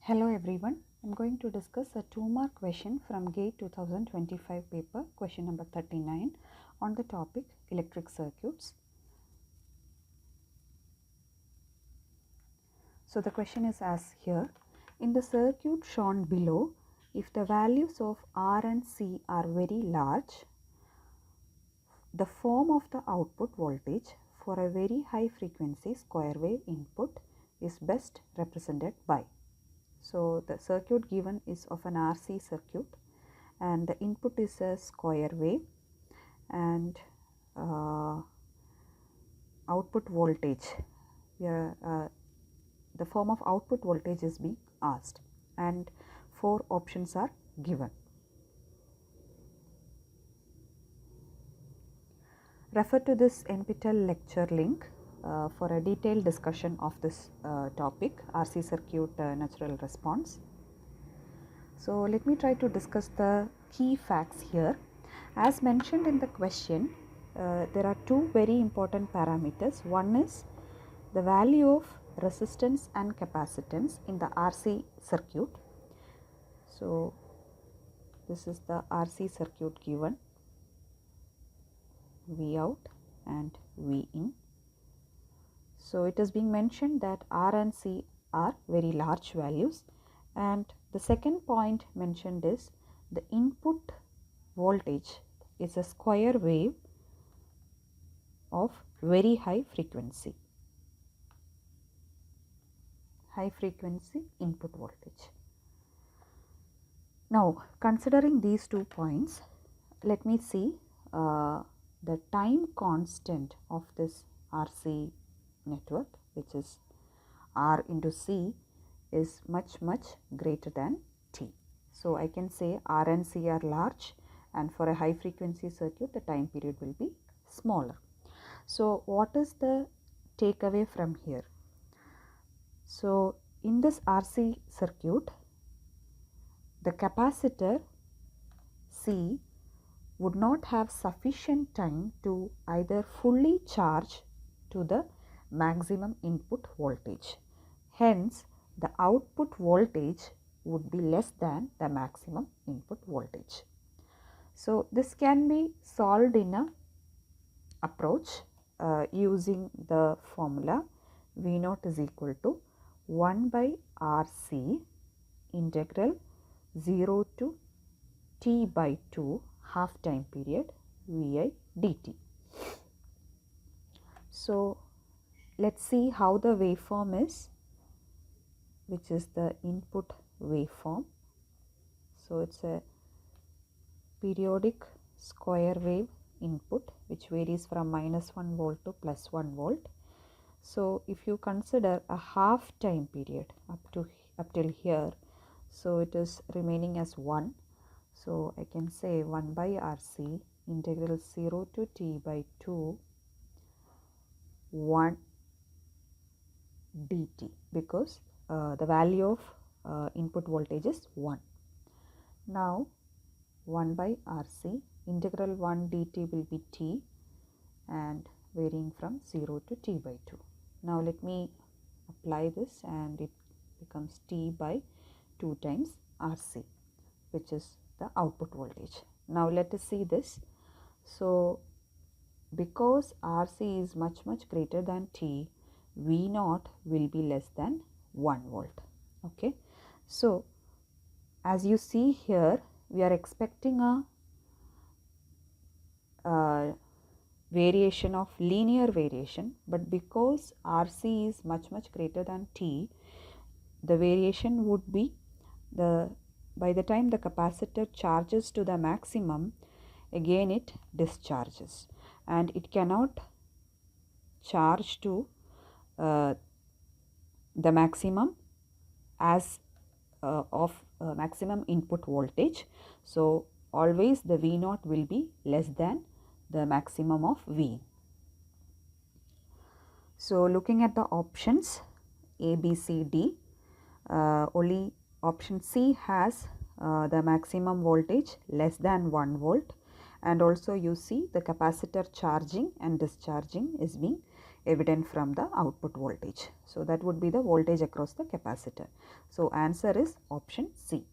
Hello everyone, I am going to discuss a 2-mark question from GATE 2025 paper, question number 39 on the topic electric circuits. So the question is as here, in the circuit shown below, if the values of R and C are very large, the form of the output voltage for a very high frequency square wave input is best represented by. So the circuit given is of an RC circuit and the input is a square wave and output voltage, the form of output voltage is being asked and 4 options are given. Refer to this NPTEL lecture link for a detailed discussion of this topic, RC circuit natural response. So let me try to discuss the key facts here. As mentioned in the question, there are 2 very important parameters. One is the value of resistance and capacitance in the RC circuit. So this is the RC circuit given, V out and V in. So it is being mentioned that R and C are very large values, and the second point mentioned is the input voltage is a square wave of very high frequency input voltage. Now considering these 2 points, let me see the time constant of this RC network, which is R into C, is much greater than T. So I can say R and C are large, and for a high frequency circuit the time period will be smaller. So what is the takeaway from here? So in this RC circuit, the capacitor C would not have sufficient time to either fully charge to the maximum input voltage. Hence, the output voltage would be less than the maximum input voltage. So this can be solved in a approach using the formula V naught is equal to 1 by RC integral 0 to T by 2 half time period Vi dt. So let's see how the waveform is, which is the input waveform. So it's a periodic square wave input which varies from -1 volt to +1 volt. So if you consider a half time period up till here, so it is remaining as 1. So I can say 1 by RC integral 0 to T by 2 1 dt, because the value of input voltage is 1. Now 1 by RC integral 1 dt will be T and varying from 0 to T by 2. Now let me apply this and it becomes T by 2 times RC, which is the output voltage. Now let us see this. So because RC is much greater than T, V naught will be less than 1 volt. Okay. So as you see here, we are expecting a variation of linear variation, but because RC is much greater than T, the variation would be by the time the capacitor charges to the maximum, again it discharges and it cannot charge to the maximum as of maximum input voltage. So always the V naught will be less than the maximum of V. So looking at the options A, B, C, D, only option C has the maximum voltage less than 1 volt, and also you see the capacitor charging and discharging is being evident from the output voltage. So that would be the voltage across the capacitor. So answer is option C.